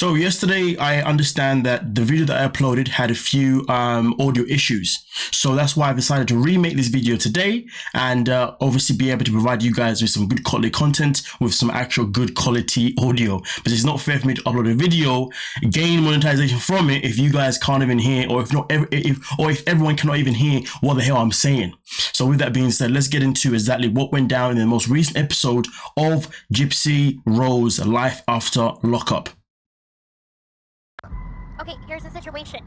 So yesterday, I understand that the video that I uploaded had a few audio issues. So that's why I decided to remake this video today and obviously be able to provide you guys with some good quality content with some actual good quality audio. But it's not fair for me to upload a video, gain monetization from it if you guys can't even hear, or if everyone cannot even hear what the hell I'm saying. So with that being said, let's get into exactly what went down in the most recent episode of Gypsy Rose Life After Lockup. Okay, here's the situation.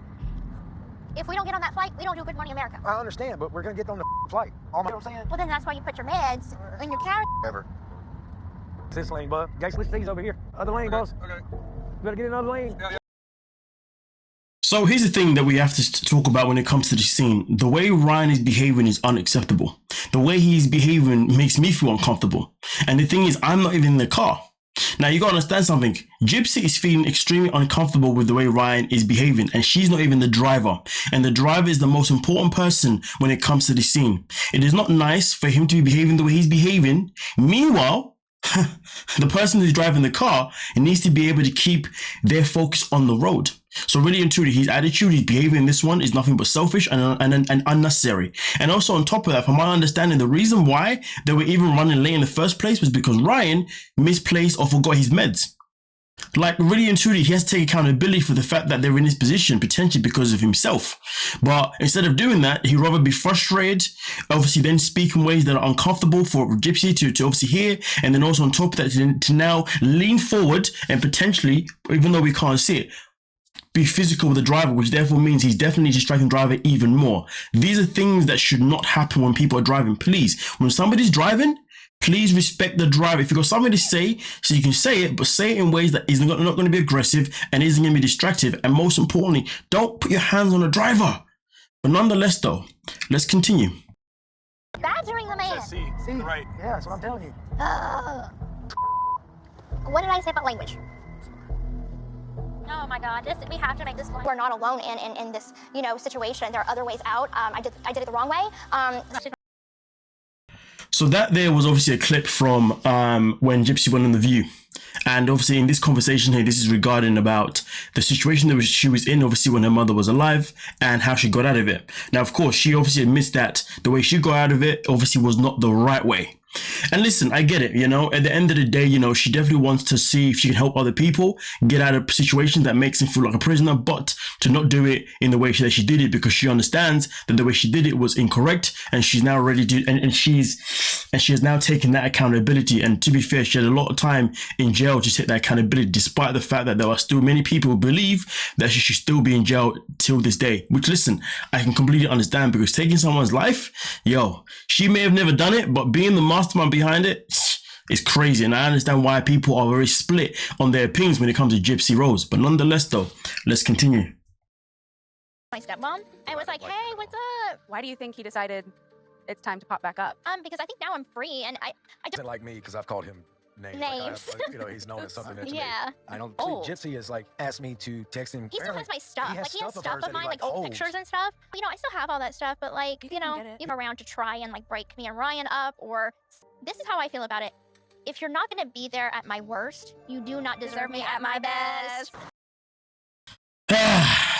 If we don't get on that flight, we don't do Good Morning America. I understand, but we're gonna get on the flight. You know what I'm saying? Well, then that's why you put your meds in your carry. Ever. This lane, bud. Guys, switch things over here. Other lane, boss. Okay. You better get in another lane. Yeah. So here's the thing that we have to talk about when it comes to this scene. The way Ryan is behaving is unacceptable. The way he's behaving makes me feel uncomfortable. And the thing is, I'm not even in the car. Now, you gotta understand something. Gypsy is feeling extremely uncomfortable with the way Ryan is behaving, and she's not even the driver. And the driver is the most important person when it comes to this scene. It is not nice for him to be behaving the way he's behaving. Meanwhile, the person who's driving the car needs to be able to keep their focus on the road. So really and truly, his attitude, his behavior in this one is nothing but selfish and unnecessary. And also on top of that, from my understanding, the reason why they were even running late in the first place was because Ryan misplaced or forgot his meds. Like, really and truly, he has to take accountability for the fact that they're in this position, potentially because of himself. But instead of doing that, he'd rather be frustrated, obviously then speak in ways that are uncomfortable for Gypsy to obviously hear, and then also on top of that, to now lean forward and potentially, even though we can't see it, be physical with the driver, which therefore means he's definitely distracting the driver even more. These are things that should not happen when people are driving. Please, when somebody's driving, please respect the driver. If you've got something to say, so you can say it, but say it in ways that isn't not going to be aggressive and isn't going to be distractive. And most importantly, don't put your hands on the driver. But nonetheless, though, let's continue. Badgering the man. See, right. Yeah, that's what I'm telling you. What did I say about language? Oh my God, we have to make this. We're not alone in this, situation. There are other ways out. I did it the wrong way. So that there was obviously a clip from when Gypsy went on The View. And obviously in this conversation here, this is regarding about the situation that she was in, obviously when her mother was alive, and how she got out of it. Now, of course, she obviously admits that the way she got out of it obviously was not the right way. And listen, I get it, at the end of the day, she definitely wants to see if she can help other people get out of situations that makes them feel like a prisoner, but to not do it in the way that she did it, because she understands that the way she did it was incorrect, and she's now ready to, and she has now taken that accountability. And to be fair, she had a lot of time in jail to take that accountability, despite the fact that there are still many people who believe that she should still be in jail till this day, which, listen, I can completely understand, because taking someone's life, she may have never done it, but being the mastermind behind it is crazy. And I understand why people are very split on their opinions when it comes to Gypsy Rose. But nonetheless, though, let's continue. My stepmom, I was like, hey, what's up? Why do you think he decided it's time to pop back up? Because I think now I'm free, and I Doesn't like me because I've called him names. He's known as something that yeah. I don't think Gypsy has asked me to text him. He still has my stuff. He has stuff of mine, like old holds. pictures and stuff. I still have all that stuff, but you're around to try and break me and Ryan up, or this is how I feel about it. If you're not gonna be there at my worst, you do not deserve me at my best.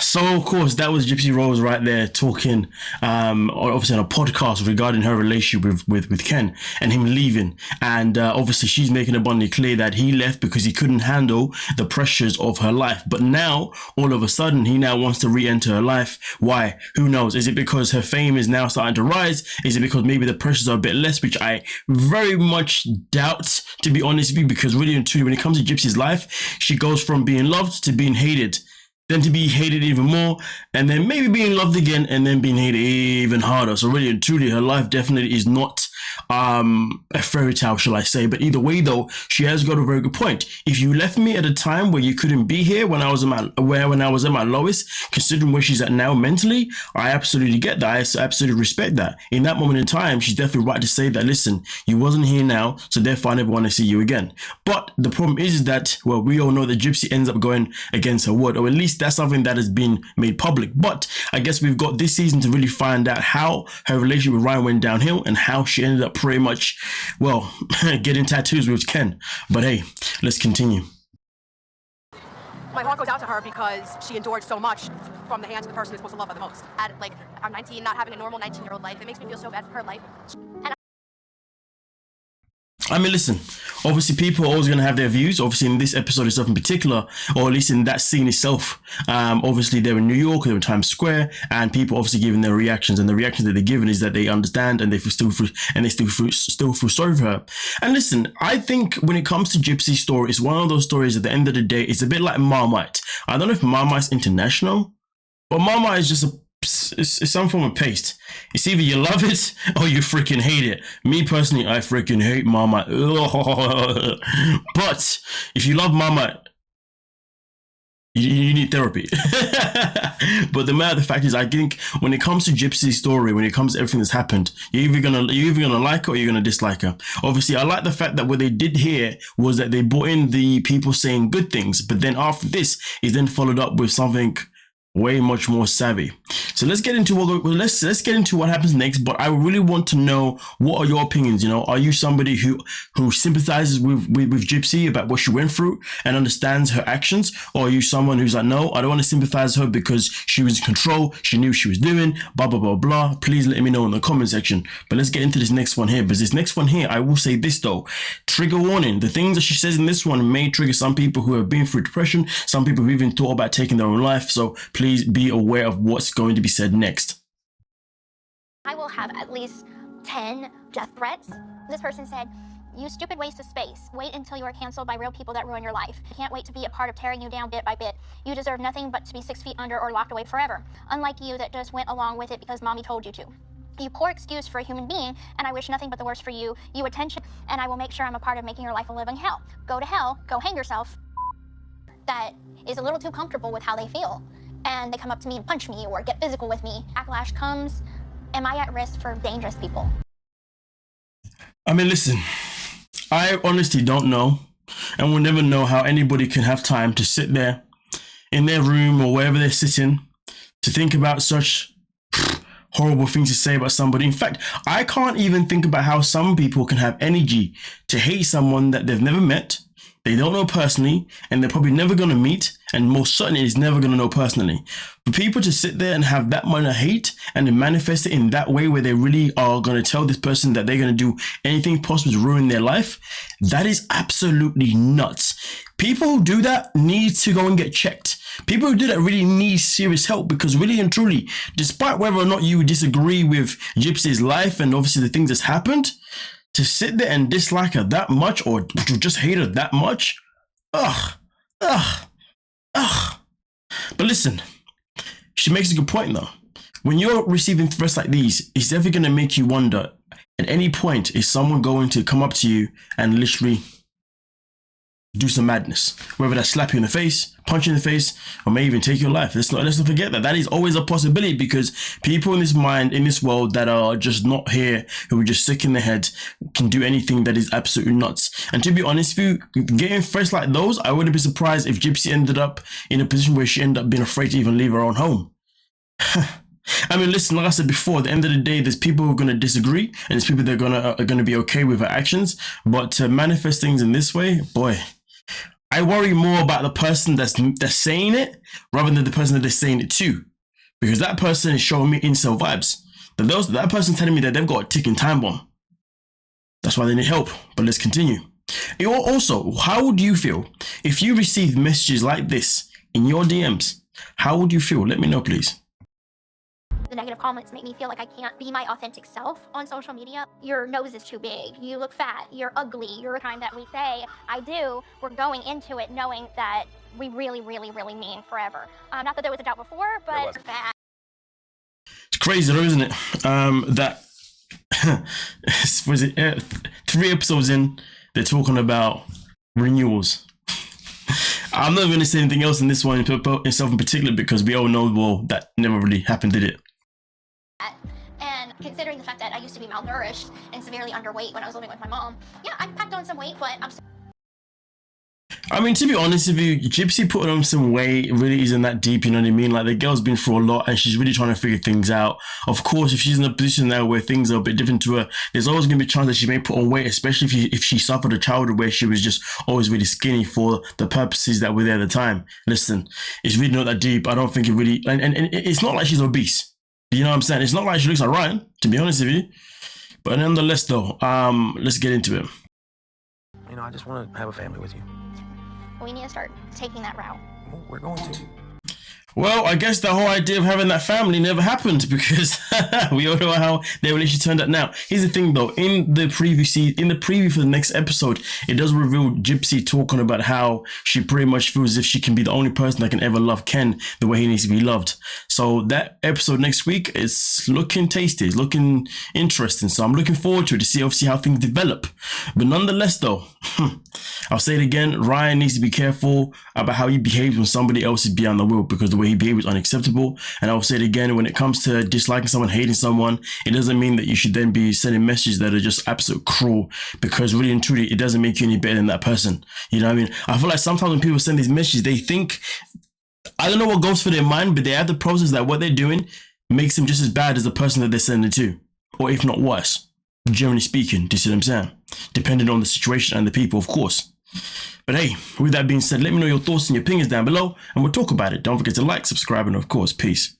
So of course that was Gypsy Rose right there talking obviously on a podcast regarding her relationship with Ken and him leaving, and obviously she's making it abundantly clear that he left because he couldn't handle the pressures of her life. But now all of a sudden he now wants to re-enter her life. Why? Who knows? Is it because her fame is now starting to rise? Is it because maybe the pressures are a bit less, which I very much doubt, to be honest with you, because really and truly when it comes to Gypsy's life, she goes from being loved to being hated, then to be hated even more, and then maybe being loved again, and then being hated even harder. So really and truly, her life definitely is not a fairy tale, shall I say. But either way, though, she has got a very good point. If you left me at a time where you couldn't be here, when I was at my lowest, considering where she's at now mentally, I absolutely get that. I absolutely respect that. In that moment in time, she's definitely right to say that, listen, you wasn't here now, so therefore I never want to see you again. But the problem is that, well, we all know that Gypsy ends up going against her word, or at least that's something that has been made public. But I guess we've got this season to really find out how her relationship with Ryan went downhill and how she ended up pretty much, well, getting tattoos with Ken. But hey, let's continue. My heart goes out to her because she endured so much from the hands of the person who's supposed to love her the most. Like, I'm 19, not having a normal 19-year-old life. It makes me feel so bad for her life. I mean, listen, obviously people are always going to have their views. Obviously in this episode itself in particular, or at least in that scene itself, obviously they're in New York, they're in Times Square, and people obviously giving their reactions, and the reactions that they're giving is that they understand and they still feel sorry for her. And listen, I think when it comes to Gypsy's story, it's one of those stories at the end of the day, it's a bit like Marmite. I don't know if Marmite's international, but Marmite is just it's some form of paste. It's either you love it or you freaking hate it. Me personally, I freaking hate Marmite. But if you love Marmite, you need therapy. But the matter of the fact is, I think when it comes to Gypsy's story, when it comes to everything that's happened, you're either gonna like her or you're gonna dislike her. Obviously, I like the fact that what they did here was that they brought in the people saying good things, but then after this is then followed up with something way much more savvy. So let's get into let's get into what happens next. But I really want to know, what are your opinions? You know, are you somebody who sympathizes with Gypsy about what she went through and understands her actions, or are you someone who's like, no, I don't want to sympathize with her because she was in control, she knew what she was doing, blah blah blah blah? Please let me know in the comment section. But let's get into this next one here, because this next one here, I will say this though, trigger warning: the things that she says in this one may trigger some people who have been through depression, some people who even thought about taking their own life. So please be aware of what's going to be said next. I will have at least 10 death threats. This person said, "You stupid waste of space. Wait until you are canceled by real people that ruin your life. I can't wait to be a part of tearing you down bit by bit. You deserve nothing but to be 6 feet under or locked away forever. Unlike you that just went along with it because mommy told you to. You poor excuse for a human being, and I wish nothing but the worst for you. You attention, and I will make sure I'm a part of making your life a living hell. Go to hell, go hang yourself." That is a little too comfortable with how they feel. And they come up to me and punch me or get physical with me. Backlash comes. Am I at risk for dangerous people? I mean, listen, I honestly don't know, and will never know how anybody can have time to sit there in their room or wherever they're sitting to think about such horrible things to say about somebody. In fact, I can't even think about how some people can have energy to hate someone that they've never met, they don't know personally, and they're probably never going to meet, and most certainly is never going to know personally. For people to sit there and have that much hate and to manifest it in that way, where they really are going to tell this person that they're going to do anything possible to ruin their life, that is absolutely nuts. People who do that need to go and get checked. People who do that really need serious help, because really and truly, despite whether or not you disagree with Gypsy's life and obviously the things that's happened, to sit there and dislike her that much, or to just hate her that much, ugh. But listen, she makes a good point though. When you're receiving threats like these, it's definitely going to make you wonder, at any point, is someone going to come up to you and literally do some madness? Whether that's slap you in the face, punch you in the face, or may even take your life. Let's not forget that is always a possibility, because people in this world that are just not here, who are just sick in the head, can do anything that is absolutely nuts. And to be honest with you, getting threats like those, I wouldn't be surprised if Gypsy ended up in a position where she ended up being afraid to even leave her own home. I mean, listen, like I said before, at the end of the day, there's people who are going to disagree, and there's people that are going to be okay with her actions. But to manifest things in this way, boy, I worry more about the person that's saying it rather than the person that they're saying it to, because that person is showing me incel vibes. That person telling me that they've got a ticking time bomb. That's why they need help. But let's continue. Also, how would you feel if you received messages like this in your DMs? How would you feel? Let me know, please. The negative comments make me feel like I can't be my authentic self on social media. Your nose is too big, you look fat, you're ugly, you're the kind that we say, I do. We're going into it knowing that we really, really, really mean forever. Not that there was a doubt before, but fat. It's crazy though, isn't it? That was it 3 episodes in, they're talking about renewals. I'm not going to say anything else in this one itself in particular, because we all know, well, that never really happened, did it? And considering the fact that I used to be malnourished and severely underweight when I was living with my mom, yeah, I packed on some weight, but I'm I mean, to be honest with you, Gypsy putting on some weight really isn't that deep, you know what I mean? Like, the girl's been through a lot and she's really trying to figure things out. Of course, if she's in a position now where things are a bit different to her, there's always going to be a chance that she may put on weight, especially if she suffered a childhood where she was just always really skinny for the purposes that were there at the time. Listen, it's really not that deep. I don't think it really... And it's not like she's obese. You know what I'm saying? It's not like she looks like Ryan, to be honest with you. But nonetheless, though, let's get into it. You know, I just want to have a family with you. We need to start taking that route. Well, we're going to. Well, I guess the whole idea of having that family never happened because we all know how their relationship turned out. Now, here's the thing though, in the preview for the next episode, it does reveal Gypsy talking about how she pretty much feels as if she can be the only person that can ever love Ken the way he needs to be loved. So that episode next week is looking tasty, it's looking interesting. So I'm looking forward to it to see obviously how things develop. But nonetheless though, I'll say it again, Ryan needs to be careful about how he behaves when somebody else is beyond the will, because the way he behaves is unacceptable. And I'll say it again, when it comes to disliking someone, hating someone, it doesn't mean that you should then be sending messages that are just absolute cruel, because really and truly, it doesn't make you any better than that person. You know what I mean? I feel like sometimes when people send these messages, they think, I don't know what goes through their mind, but they have the process that what they're doing makes them just as bad as the person that they're sending it to, or if not worse, generally speaking. Do you see what I'm saying? Depending on the situation and the people, of course. But hey, with that being said, let me know your thoughts and your opinions down below and we'll talk about it. Don't forget to like, subscribe, and of course, peace.